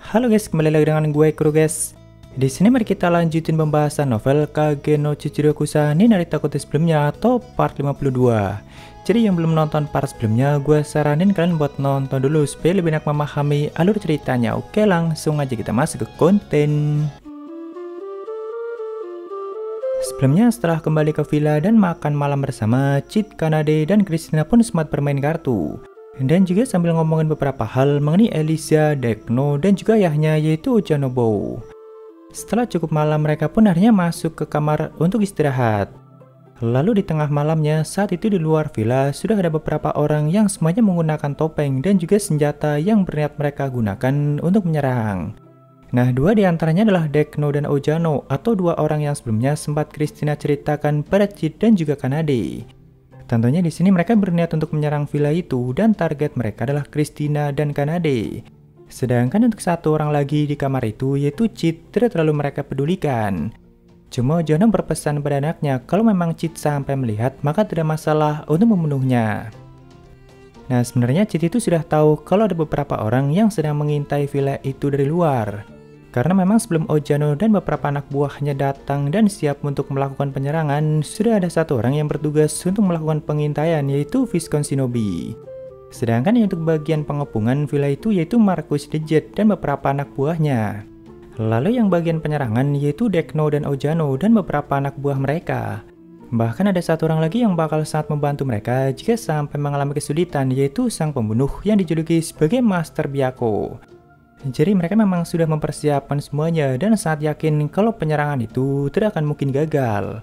Halo guys, kembali lagi dengan gue Kuro guys. Di sini mari kita lanjutin pembahasan novel Kage no Chichirokusa ni Narita Kote sebelumnya atau part 52. Jadi yang belum nonton part sebelumnya, gue saranin kalian buat nonton dulu supaya lebih enak memahami alur ceritanya. Oke, langsung aja kita masuk ke konten. Sebelumnya setelah kembali ke villa dan makan malam bersama, Chit, Kanade, dan Christina pun sempat bermain kartu. Dan juga sambil ngomongin beberapa hal mengenai Elisa, Dekno, dan juga ayahnya yaitu Ojanobo. Setelah cukup malam, mereka pun akhirnya masuk ke kamar untuk istirahat. Lalu di tengah malamnya, saat itu di luar villa sudah ada beberapa orang yang semuanya menggunakan topeng dan juga senjata yang berniat mereka gunakan untuk menyerang. Nah, dua di antaranya adalah Dekno dan Ojano, atau dua orang yang sebelumnya sempat Christina ceritakan pada Chit dan juga Kanade. Tentunya di sini mereka berniat untuk menyerang villa itu dan target mereka adalah Christina dan Kanade. Sedangkan untuk satu orang lagi di kamar itu yaitu Chit tidak terlalu mereka pedulikan. Cuma Ojano berpesan pada anaknya kalau memang Chit sampai melihat maka tidak masalah untuk membunuhnya. Nah, sebenarnya Chit itu sudah tahu kalau ada beberapa orang yang sedang mengintai villa itu dari luar. Karena memang sebelum Ojano dan beberapa anak buahnya datang dan siap untuk melakukan penyerangan, sudah ada satu orang yang bertugas untuk melakukan pengintaian yaitu Viscount Shinobi. Sedangkan yang untuk bagian pengepungan villa itu yaitu Marquis de Jet dan beberapa anak buahnya. Lalu yang bagian penyerangan yaitu Dekno dan Ojano dan beberapa anak buah mereka. Bahkan ada satu orang lagi yang bakal sangat membantu mereka jika sampai mengalami kesulitan yaitu sang pembunuh yang dijuluki sebagai Master Byaku. Jadi mereka memang sudah mempersiapkan semuanya dan sangat yakin kalau penyerangan itu tidak akan mungkin gagal.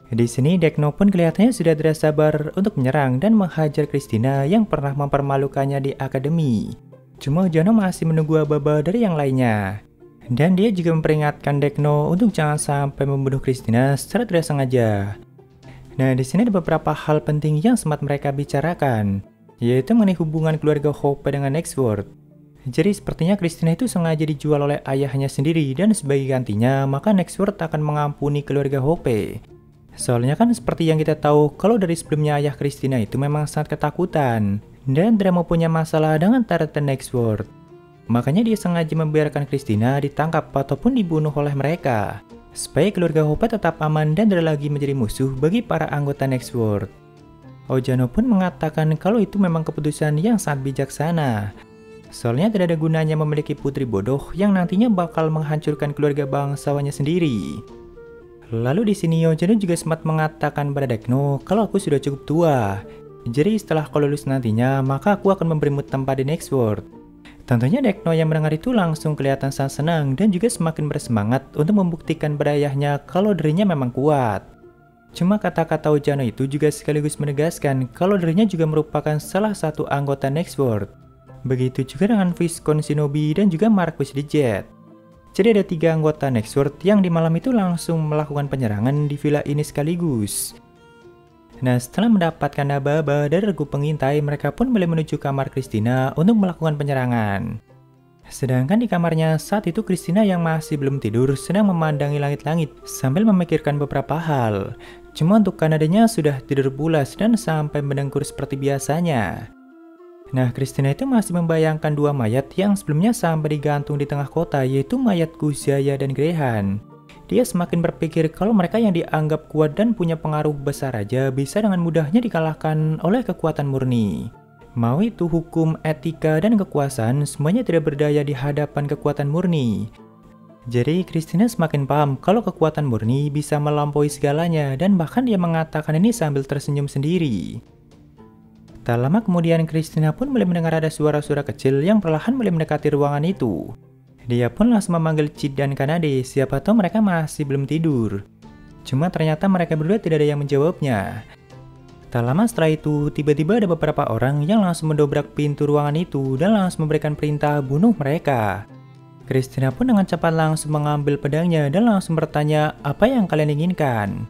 Di sini Dekno pun kelihatannya sudah tidak sabar untuk menyerang dan menghajar Christina yang pernah mempermalukannya di akademi. Cuma Ojano masih menunggu aba-aba dari yang lainnya. Dan dia juga memperingatkan Dekno untuk jangan sampai membunuh Christina secara tidak sengaja. Nah, di sini ada beberapa hal penting yang sempat mereka bicarakan, yaitu mengenai hubungan keluarga Hope dengan Nextworld. Jadi sepertinya Christina itu sengaja dijual oleh ayahnya sendiri dan sebagai gantinya maka Nextworld akan mengampuni keluarga Hope. Soalnya kan seperti yang kita tahu kalau dari sebelumnya ayah Christina itu memang sangat ketakutan dan tidak mau punya masalah dengan Tante Nextworld. Makanya dia sengaja membiarkan Christina ditangkap ataupun dibunuh oleh mereka supaya keluarga Hope tetap aman dan tidak lagi menjadi musuh bagi para anggota Nextworld. Ojano pun mengatakan kalau itu memang keputusan yang sangat bijaksana. Soalnya tidak ada gunanya memiliki putri bodoh yang nantinya bakal menghancurkan keluarga bangsawannya sendiri. Lalu di sini Ojano juga sempat mengatakan pada Dekno kalau aku sudah cukup tua. Jadi setelah kau lulus nantinya, maka aku akan memberimu tempat di Nextworld. Tentunya Dekno yang mendengar itu langsung kelihatan sangat senang dan juga semakin bersemangat untuk membuktikan pada ayahnya kalau dirinya memang kuat. Cuma kata-kata Ojano itu juga sekaligus menegaskan kalau dirinya juga merupakan salah satu anggota Nextworld. Begitu juga dengan Viscount Shinobi dan juga Marquis de Jet. Jadi ada 3 anggota Nextworld yang di malam itu langsung melakukan penyerangan di villa ini sekaligus. Nah, setelah mendapatkan aba-aba dari regu pengintai, mereka pun mulai menuju kamar Christina untuk melakukan penyerangan. Sedangkan di kamarnya saat itu Christina yang masih belum tidur sedang memandangi langit-langit sambil memikirkan beberapa hal. Cuma untuk Kanadenya sudah tidur pulas dan sampai mendengkur seperti biasanya. Nah, Christina itu masih membayangkan 2 mayat yang sebelumnya sampai digantung di tengah kota yaitu mayat Kuzaya dan Grehan. Dia semakin berpikir kalau mereka yang dianggap kuat dan punya pengaruh besar aja bisa dengan mudahnya dikalahkan oleh kekuatan murni. Mau itu hukum, etika, dan kekuasaan semuanya tidak berdaya di hadapan kekuatan murni. Jadi Christina semakin paham kalau kekuatan murni bisa melampaui segalanya dan bahkan dia mengatakan ini sambil tersenyum sendiri. Tak lama kemudian Christina pun mulai mendengar ada suara-suara kecil yang perlahan mulai mendekati ruangan itu. Dia pun langsung memanggil Chit dan Kanade, siapa tahu mereka masih belum tidur. Cuma ternyata mereka berdua tidak ada yang menjawabnya. Tak lama setelah itu, tiba-tiba ada beberapa orang yang langsung mendobrak pintu ruangan itu dan langsung memberikan perintah bunuh mereka. Christina pun dengan cepat langsung mengambil pedangnya dan langsung bertanya apa yang kalian inginkan.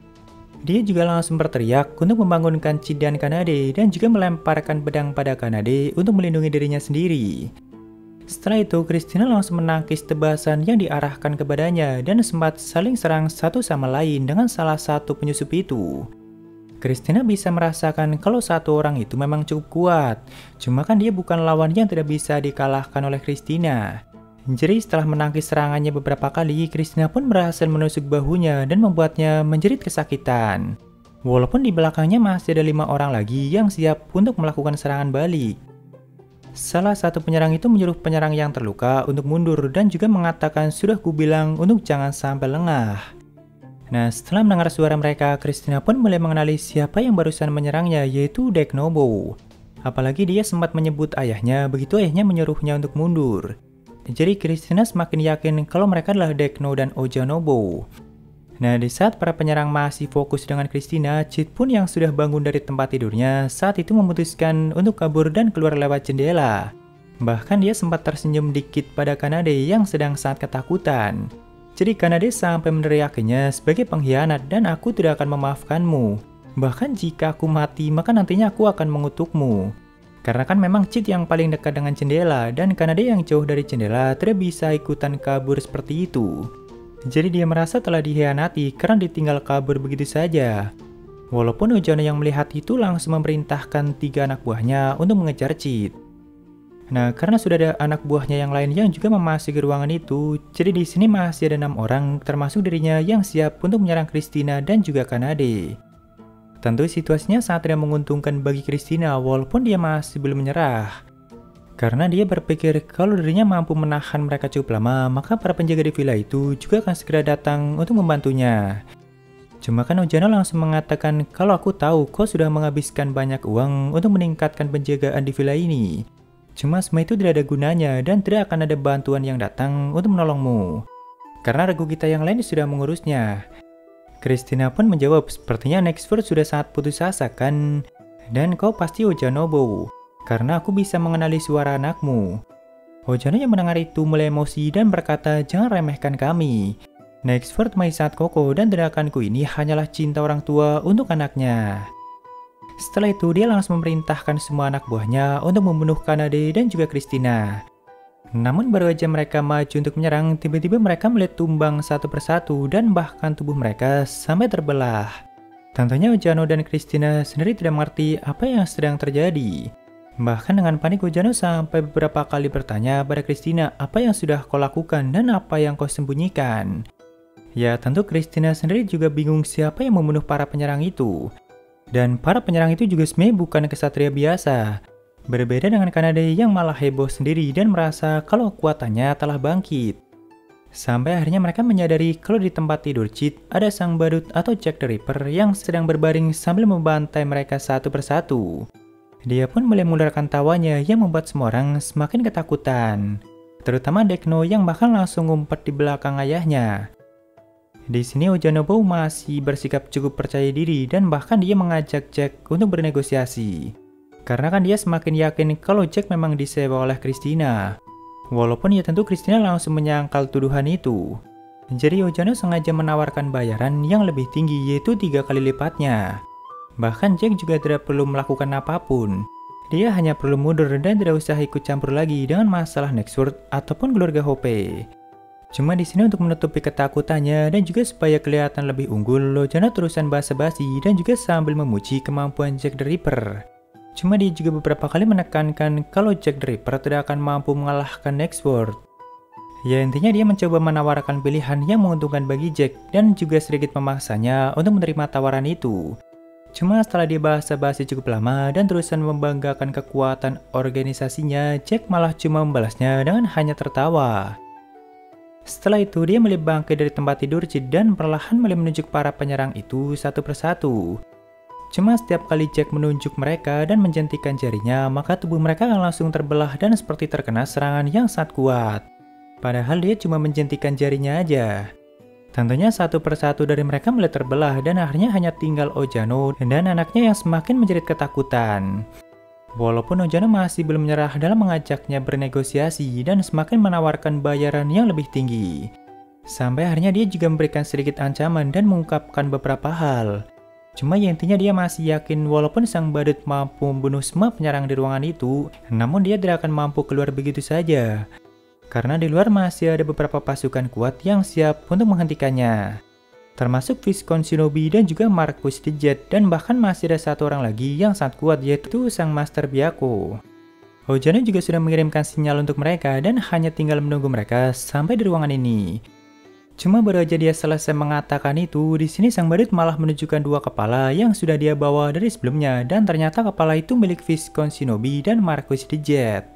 Dia juga langsung berteriak untuk membangunkan Chit dan Kanade dan juga melemparkan pedang pada Kanade untuk melindungi dirinya sendiri. Setelah itu, Christina langsung menangkis tebasan yang diarahkan kepadanya dan sempat saling serang satu sama lain dengan salah satu penyusup itu. Christina bisa merasakan kalau satu orang itu memang cukup kuat, cuma kan dia bukan lawan yang tidak bisa dikalahkan oleh Christina. Jadi setelah menangkis serangannya beberapa kali, Christina pun berhasil menusuk bahunya dan membuatnya menjerit kesakitan. Walaupun di belakangnya masih ada 5 orang lagi yang siap untuk melakukan serangan balik. Salah satu penyerang itu menyuruh penyerang yang terluka untuk mundur dan juga mengatakan sudah kubilang untuk jangan sampai lengah. Nah, setelah mendengar suara mereka, Christina pun mulai mengenali siapa yang barusan menyerangnya, yaitu Deknobo. Apalagi dia sempat menyebut ayahnya, begitu ayahnya menyuruhnya untuk mundur. Jadi Christina semakin yakin kalau mereka adalah Dekno dan Ojanobo. Nah, di saat para penyerang masih fokus dengan Christina, Chit pun yang sudah bangun dari tempat tidurnya saat itu memutuskan untuk kabur dan keluar lewat jendela. Bahkan dia sempat tersenyum dikit pada Kanade yang sedang sangat ketakutan. Jadi Kanade sampai meneriakinya sebagai pengkhianat dan aku tidak akan memaafkanmu. Bahkan jika aku mati, maka nantinya aku akan mengutukmu. Karena kan memang Chit yang paling dekat dengan jendela dan Kanade yang jauh dari jendela tidak bisa ikutan kabur seperti itu. Jadi dia merasa telah dikhianati karena ditinggal kabur begitu saja. Walaupun Ojano yang melihat itu langsung memerintahkan 3 anak buahnya untuk mengejar Chit. Nah, karena sudah ada anak buahnya yang lain yang juga memasuki ruangan itu, jadi di sini masih ada 6 orang termasuk dirinya yang siap untuk menyerang Christina dan juga Kanade. Tentu situasinya sangat tidak menguntungkan bagi Christina walaupun dia masih belum menyerah. Karena dia berpikir kalau dirinya mampu menahan mereka cukup lama, maka para penjaga di villa itu juga akan segera datang untuk membantunya. Cuma kan Ojano langsung mengatakan kalau aku tahu kau sudah menghabiskan banyak uang untuk meningkatkan penjagaan di villa ini. Cuma semua itu tidak ada gunanya dan tidak akan ada bantuan yang datang untuk menolongmu. Karena regu kita yang lain sudah mengurusnya. Christina pun menjawab, sepertinya Nextword sudah sangat putus asa kan? Dan kau pasti Ojanobo, karena aku bisa mengenali suara anakmu. Ojano yang mendengar itu mulai emosi dan berkata, jangan remehkan kami. Nextword masih sangat kokoh dan tindakanku ini hanyalah cinta orang tua untuk anaknya. Setelah itu dia langsung memerintahkan semua anak buahnya untuk membunuh Kanade dan juga Christina. Namun baru aja mereka maju untuk menyerang, tiba-tiba mereka melihat tumbang satu persatu dan bahkan tubuh mereka sampai terbelah. Tentunya Ojano dan Christina sendiri tidak mengerti apa yang sedang terjadi. Bahkan dengan panik Ojano sampai beberapa kali bertanya pada Christina apa yang sudah kau lakukan dan apa yang kau sembunyikan. Ya tentu Christina sendiri juga bingung siapa yang membunuh para penyerang itu. Dan para penyerang itu juga sebenarnya bukan kesatria biasa. Berbeda dengan Kanade yang malah heboh sendiri dan merasa kalau kekuatannya telah bangkit. Sampai akhirnya mereka menyadari kalau di tempat tidur Chit ada sang badut atau Jack the Ripper yang sedang berbaring sambil membantai mereka satu persatu. Dia pun mulai mengeluarkan tawanya yang membuat semua orang semakin ketakutan. Terutama Dekno yang bahkan langsung ngumpet di belakang ayahnya. Di sini Ojanobo masih bersikap cukup percaya diri dan bahkan dia mengajak Jack untuk bernegosiasi. Karena kan dia semakin yakin kalau Jack memang disewa oleh Christina. Walaupun ya tentu Christina langsung menyangkal tuduhan itu. Jadi Ojano sengaja menawarkan bayaran yang lebih tinggi yaitu 3 kali lipatnya. Bahkan Jack juga tidak perlu melakukan apapun. Dia hanya perlu mundur dan tidak usah ikut campur lagi dengan masalah Nextword ataupun keluarga Hope. Cuma di sini untuk menutupi ketakutannya dan juga supaya kelihatan lebih unggul, Ojano terusan basa-basi dan juga sambil memuji kemampuan Jack the Ripper. Cuma dia juga beberapa kali menekankan kalau Jack the Ripper tidak akan mampu mengalahkan Nextword. Ya intinya dia mencoba menawarkan pilihan yang menguntungkan bagi Jack dan juga sedikit memaksanya untuk menerima tawaran itu. Cuma setelah dia basa-basi cukup lama dan terusan membanggakan kekuatan organisasinya, Jack malah cuma membalasnya dengan hanya tertawa. Setelah itu dia mulai bangkit dari tempat tidur Chit dan perlahan mulai menunjuk para penyerang itu satu persatu. Cuma setiap kali Jack menunjuk mereka dan menjentikan jarinya, maka tubuh mereka akan langsung terbelah dan seperti terkena serangan yang sangat kuat. Padahal dia cuma menjentikan jarinya aja. Tentunya satu persatu dari mereka mulai terbelah dan akhirnya hanya tinggal Ojano dan anaknya yang semakin menjerit ketakutan. Walaupun Ojano masih belum menyerah dalam mengajaknya bernegosiasi dan semakin menawarkan bayaran yang lebih tinggi. Sampai akhirnya dia juga memberikan sedikit ancaman dan mengungkapkan beberapa hal. Cuma ya intinya dia masih yakin walaupun sang badut mampu membunuh semua penyerang di ruangan itu, namun dia tidak akan mampu keluar begitu saja. Karena di luar masih ada beberapa pasukan kuat yang siap untuk menghentikannya. Termasuk Viscount Shinobi dan juga Marquis the Jet dan bahkan masih ada satu orang lagi yang sangat kuat yaitu sang Master Byakko. Ojano juga sudah mengirimkan sinyal untuk mereka dan hanya tinggal menunggu mereka sampai di ruangan ini. Cuma baru aja dia selesai mengatakan itu, di sini sang badut malah menunjukkan dua kepala yang sudah dia bawa dari sebelumnya dan ternyata kepala itu milik Viscount Shinobi dan Marquis de Jet.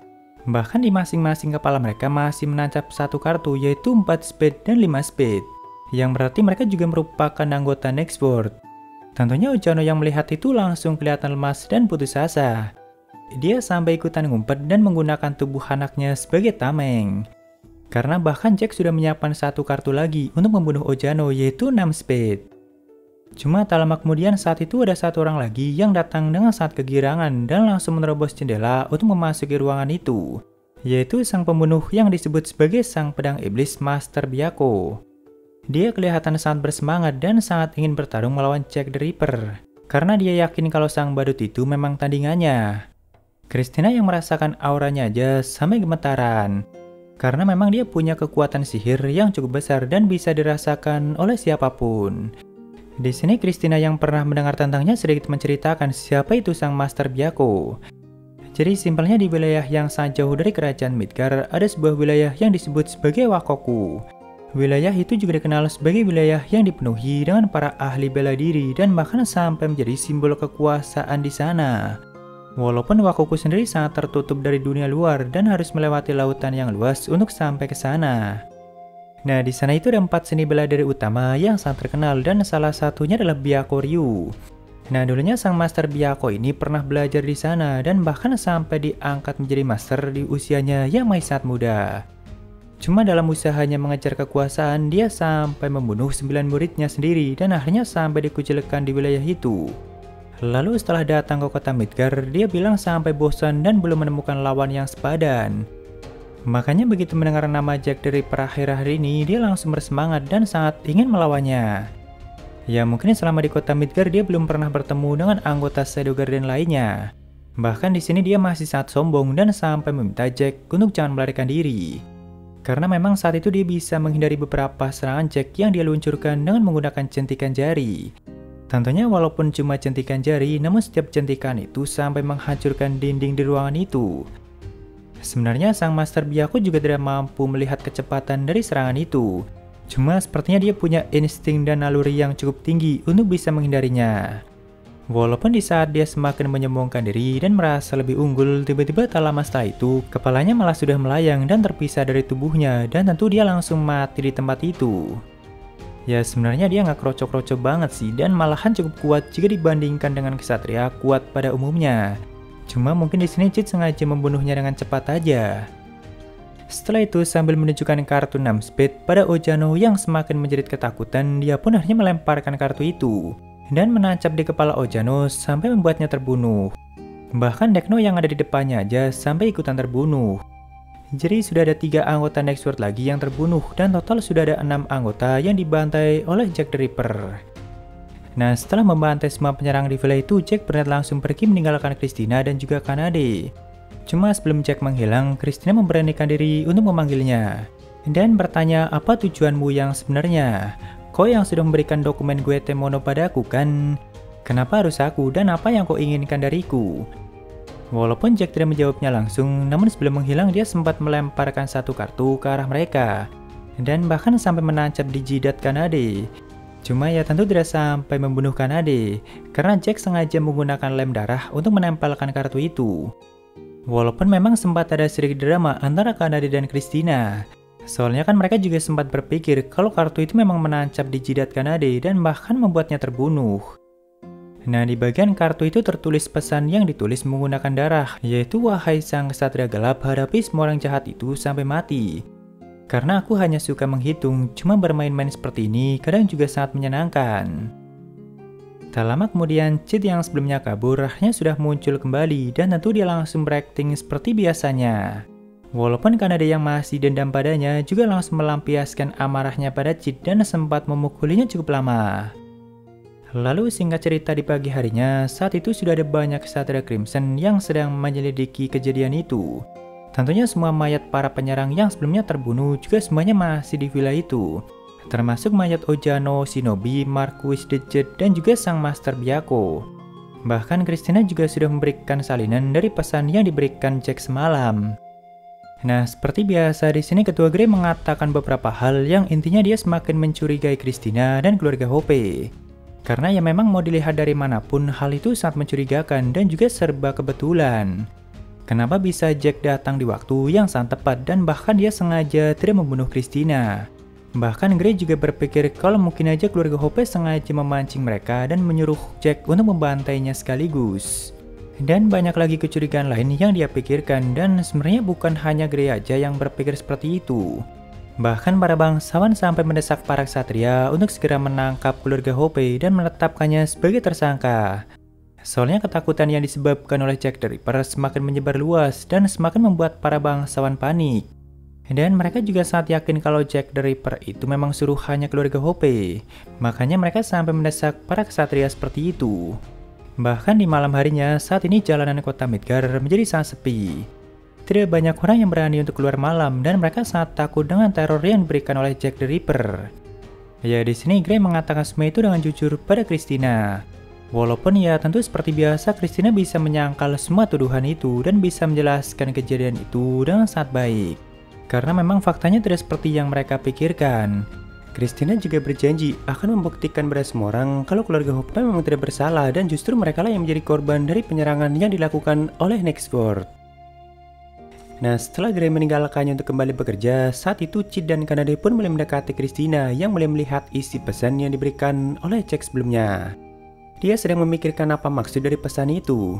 Bahkan di masing-masing kepala mereka masih menancap satu kartu yaitu 4 spade dan 5 spade, yang berarti mereka juga merupakan anggota Next World. Tentunya Ojano yang melihat itu langsung kelihatan lemas dan putus asa. Dia sampai ikutan ngumpet dan menggunakan tubuh anaknya sebagai tameng. Karena bahkan Jack sudah menyiapkan satu kartu lagi untuk membunuh Ojano yaitu 6 spade. Cuma tak lama kemudian saat itu ada satu orang lagi yang datang dengan sangat kegirangan dan langsung menerobos jendela untuk memasuki ruangan itu, yaitu sang pembunuh yang disebut sebagai sang pedang iblis Master Byaku. Dia kelihatan sangat bersemangat dan sangat ingin bertarung melawan Jack the Ripper, karena dia yakin kalau sang badut itu memang tandingannya. Christina yang merasakan auranya aja sampai gemetaran, karena memang dia punya kekuatan sihir yang cukup besar dan bisa dirasakan oleh siapapun. Di sini Christina yang pernah mendengar tentangnya sedikit menceritakan siapa itu sang Master Byaku. Jadi simpelnya di wilayah yang sangat jauh dari kerajaan Midgar ada sebuah wilayah yang disebut sebagai Wakoku. Wilayah itu juga dikenal sebagai wilayah yang dipenuhi dengan para ahli bela diri dan bahkan sampai menjadi simbol kekuasaan di sana. Walaupun Wakoku sendiri sangat tertutup dari dunia luar dan harus melewati lautan yang luas untuk sampai ke sana. Nah, di sana itu ada 4 seni bela diri utama yang sangat terkenal dan salah satunya adalah Byaku Ryu. Nah, dulunya sang Master Byaku ini pernah belajar di sana dan bahkan sampai diangkat menjadi master di usianya yang masih sangat muda. Cuma dalam usahanya mengejar kekuasaan, dia sampai membunuh 9 muridnya sendiri dan akhirnya sampai dikucilkan di wilayah itu. Lalu setelah datang ke kota Midgar, dia bilang sampai bosan dan belum menemukan lawan yang sepadan. Makanya begitu mendengar nama Jack the Ripper akhir-akhir ini, dia langsung bersemangat dan sangat ingin melawannya. Ya mungkin selama di kota Midgar dia belum pernah bertemu dengan anggota Shadow Garden lainnya. Bahkan di sini dia masih sangat sombong dan sampai meminta Jack untuk jangan melarikan diri. Karena memang saat itu dia bisa menghindari beberapa serangan Jack yang dia luncurkan dengan menggunakan centikan jari. Tentunya walaupun cuma centikan jari, namun setiap centikan itu sampai menghancurkan dinding di ruangan itu. Sebenarnya sang Master Byaku juga tidak mampu melihat kecepatan dari serangan itu. Cuma sepertinya dia punya insting dan naluri yang cukup tinggi untuk bisa menghindarinya. Walaupun di saat dia semakin menyombongkan diri dan merasa lebih unggul, tiba-tiba tak lama setelah itu, kepalanya malah sudah melayang dan terpisah dari tubuhnya dan tentu dia langsung mati di tempat itu. Ya sebenarnya dia nggak kroco-kroco banget sih dan malahan cukup kuat jika dibandingkan dengan kesatria kuat pada umumnya. Cuma mungkin di sini Cheat sengaja membunuhnya dengan cepat aja. Setelah itu sambil menunjukkan kartu 6 spade pada Ojano yang semakin menjerit ketakutan, dia pun akhirnya melemparkan kartu itu dan menancap di kepala Ojano sampai membuatnya terbunuh. Bahkan Dekno yang ada di depannya aja sampai ikutan terbunuh. Jadi sudah ada 3 anggota Next World lagi yang terbunuh dan total sudah ada 6 anggota yang dibantai oleh Jack the Ripper. Nah setelah membantai semua penyerang di villa itu, Jack berniat langsung pergi meninggalkan Christina dan juga Kanade. Cuma sebelum Jack menghilang, Christina memberanikan diri untuk memanggilnya dan bertanya apa tujuanmu yang sebenarnya. Kau yang sudah memberikan dokumen Guetemono padaku kan? Kenapa harus aku dan apa yang kau inginkan dariku? Walaupun Jack tidak menjawabnya langsung, namun sebelum menghilang dia sempat melemparkan satu kartu ke arah mereka dan bahkan sampai menancap di jidat Kanade. Cuma ya tentu tidak sampai membunuh Kanade karena Jack sengaja menggunakan lem darah untuk menempelkan kartu itu. Walaupun memang sempat ada sedikit drama antara Kanade dan Christina. Soalnya kan mereka juga sempat berpikir kalau kartu itu memang menancap di jidat Kanade dan bahkan membuatnya terbunuh. Nah di bagian kartu itu tertulis pesan yang ditulis menggunakan darah, yaitu wahai sang ksatria gelap, hadapi semua orang jahat itu sampai mati. Karena aku hanya suka menghitung, cuma bermain-main seperti ini kadang juga sangat menyenangkan. Tak lama kemudian, Cheat yang sebelumnya kabur akhirnya sudah muncul kembali dan tentu dia langsung berakting seperti biasanya. Walaupun Kanade yang masih dendam padanya juga langsung melampiaskan amarahnya pada Cheat dan sempat memukulinya cukup lama. Lalu singkat cerita di pagi harinya, saat itu sudah ada banyak ksatria Crimson yang sedang menyelidiki kejadian itu. Tentunya semua mayat para penyerang yang sebelumnya terbunuh juga semuanya masih di villa itu. Termasuk mayat Ojano, Shinobi, Marquis de Jet, dan juga sang Master Byaku. Bahkan Christina juga sudah memberikan salinan dari pesan yang diberikan Jack semalam. Nah, seperti biasa di sini Ketua Grey mengatakan beberapa hal yang intinya dia semakin mencurigai Christina dan keluarga Hope. Karena ya memang mau dilihat dari manapun hal itu sangat mencurigakan dan juga serba kebetulan. Kenapa bisa Jack datang di waktu yang sangat tepat dan bahkan dia sengaja tidak membunuh Christina. Bahkan Grey juga berpikir kalau mungkin aja keluarga Hope sengaja memancing mereka dan menyuruh Jack untuk membantainya sekaligus. Dan banyak lagi kecurigaan lain yang dia pikirkan dan sebenarnya bukan hanya Grey aja yang berpikir seperti itu. Bahkan para bangsawan sampai mendesak para ksatria untuk segera menangkap keluarga Hope dan menetapkannya sebagai tersangka. Soalnya ketakutan yang disebabkan oleh Jack the Ripper semakin menyebar luas dan semakin membuat para bangsawan panik. Dan mereka juga sangat yakin kalau Jack the Ripper itu memang suruhannya keluarga Hope. Makanya mereka sampai mendesak para ksatria seperti itu. Bahkan di malam harinya, saat ini jalanan kota Midgar menjadi sangat sepi. Tidak banyak orang yang berani untuk keluar malam dan mereka sangat takut dengan teror yang diberikan oleh Jack the Ripper. Ya di sini Grey mengatakan semua itu dengan jujur pada Christina. Walaupun ya tentu seperti biasa Christina bisa menyangkal semua tuduhan itu dan bisa menjelaskan kejadian itu dengan sangat baik. Karena memang faktanya tidak seperti yang mereka pikirkan. Christina juga berjanji akan membuktikan pada semua orang kalau keluarga Hope memang tidak bersalah dan justru mereka lah yang menjadi korban dari penyerangan yang dilakukan oleh Nextworld. Nah, setelah Grey meninggalkannya untuk kembali bekerja, saat itu Chit dan Kanade pun mulai mendekati Christina yang mulai melihat isi pesan yang diberikan oleh Jack sebelumnya. Dia sedang memikirkan apa maksud dari pesan itu.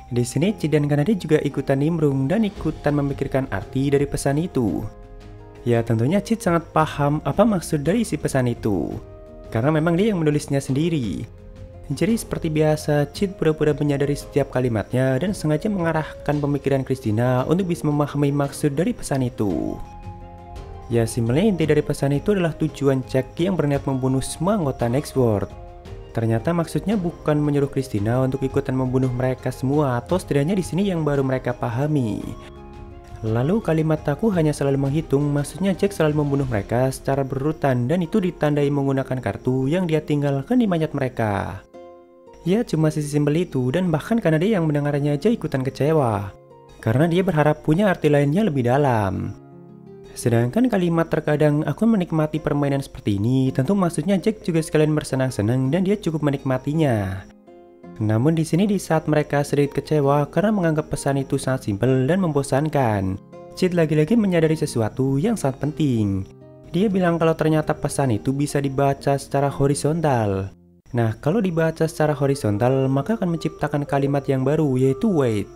Di sini Chit dan Kanade juga ikutan nimbrung dan ikutan memikirkan arti dari pesan itu. Ya tentunya Chit sangat paham apa maksud dari isi pesan itu, karena memang dia yang menulisnya sendiri. Jadi seperti biasa, Chit pura-pura menyadari setiap kalimatnya dan sengaja mengarahkan pemikiran Christina untuk bisa memahami maksud dari pesan itu. Ya simpelnya inti dari pesan itu adalah tujuan Jack yang berniat membunuh semua anggota Nextworld. Ternyata maksudnya bukan menyuruh Christina untuk ikutan membunuh mereka semua, atau setidaknya di sini yang baru mereka pahami. Lalu kalimat aku hanya selalu menghitung, maksudnya Jack selalu membunuh mereka secara berurutan dan itu ditandai menggunakan kartu yang dia tinggalkan di mayat mereka. Ya cuma sisi simpel itu dan bahkan Kanade yang mendengarnya aja ikutan kecewa. Karena dia berharap punya arti lainnya lebih dalam. Sedangkan kalimat terkadang aku menikmati permainan seperti ini tentu maksudnya Jack juga sekalian bersenang-senang dan dia cukup menikmatinya. Namun di sini di saat mereka sedikit kecewa karena menganggap pesan itu sangat simpel dan membosankan, Chit lagi-lagi menyadari sesuatu yang sangat penting. Dia bilang kalau ternyata pesan itu bisa dibaca secara horizontal. Nah, kalau dibaca secara horizontal maka akan menciptakan kalimat yang baru yaitu wait.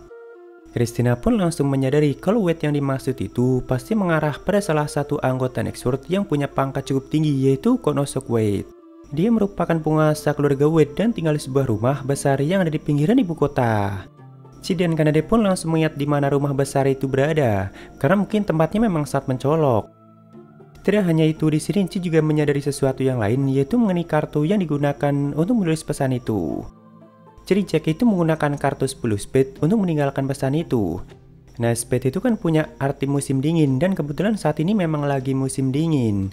Christina pun langsung menyadari kalau wait yang dimaksud itu pasti mengarah pada salah satu anggota Nextworld yang punya pangkat cukup tinggi yaitu Konosok Wade. Dia merupakan penguasa keluarga Wade dan tinggal di sebuah rumah besar yang ada di pinggiran ibu kota. Chit dan Kanade pun langsung mengingat di mana rumah besar itu berada, karena mungkin tempatnya memang sangat mencolok. Tidak hanya itu, di sini Chit juga menyadari sesuatu yang lain, yaitu mengenai kartu yang digunakan untuk menulis pesan itu. Jadi Jack itu menggunakan kartu 10 spade untuk meninggalkan pesan itu. Nah, spade itu kan punya arti musim dingin dan kebetulan saat ini memang lagi musim dingin.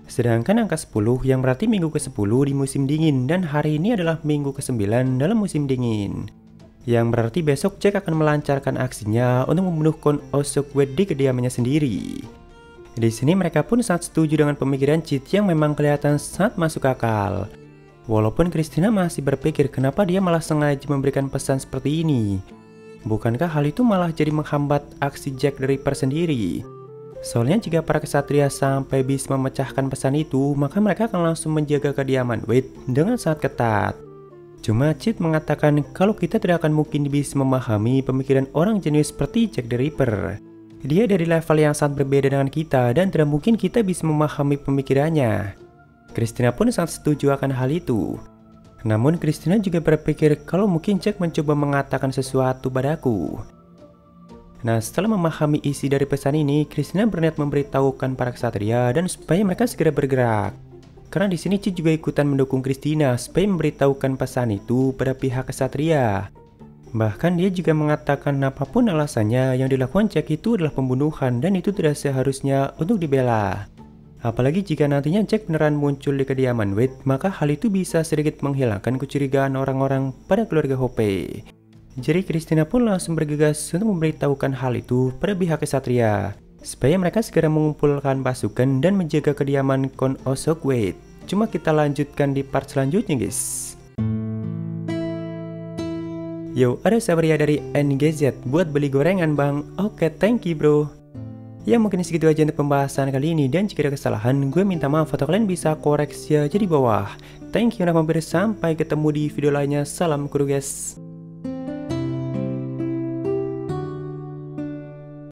Sedangkan angka 10 yang berarti minggu ke-10 di musim dingin dan hari ini adalah minggu ke-9 dalam musim dingin. Yang berarti besok Jack akan melancarkan aksinya untuk membunuh Konosok Wade di kediamannya sendiri. Di sini mereka pun sangat setuju dengan pemikiran Chit yang memang kelihatan sangat masuk akal. Walaupun Christina masih berpikir kenapa dia malah sengaja memberikan pesan seperti ini. Bukankah hal itu malah jadi menghambat aksi Jack the Ripper sendiri? Soalnya jika para ksatria sampai bisa memecahkan pesan itu, maka mereka akan langsung menjaga kediaman Wade dengan sangat ketat. Cuma Chit mengatakan kalau kita tidak akan mungkin bisa memahami pemikiran orang jenius seperti Jack the Ripper. Dia dari level yang sangat berbeda dengan kita dan tidak mungkin kita bisa memahami pemikirannya. Christina pun sangat setuju akan hal itu. Namun Christina juga berpikir kalau mungkin Jack mencoba mengatakan sesuatu padaku. Nah, setelah memahami isi dari pesan ini, Christina berniat memberitahukan para ksatria dan supaya mereka segera bergerak. Karena di sini Chit juga ikutan mendukung Christina supaya memberitahukan pesan itu pada pihak ksatria. Bahkan dia juga mengatakan apapun alasannya yang dilakukan Jack itu adalah pembunuhan dan itu tidak seharusnya untuk dibela. Apalagi jika nantinya Jack beneran muncul di kediaman Wade, maka hal itu bisa sedikit menghilangkan kecurigaan orang-orang pada keluarga Hope. Jadi Christina pun langsung bergegas untuk memberitahukan hal itu pada pihak Ksatria, supaya mereka segera mengumpulkan pasukan dan menjaga kediaman Count Osok Wade. Cuma kita lanjutkan di part selanjutnya guys. Yo, ada sabar ya dari NGZ buat beli gorengan bang. Oke, thank you bro. Ya mungkin segitu aja untuk pembahasan kali ini, dan jika ada kesalahan gue minta maaf atau kalian bisa koreksi aja di bawah. Thank you udah mampir, sampai ketemu di video lainnya. Salam kuru guys.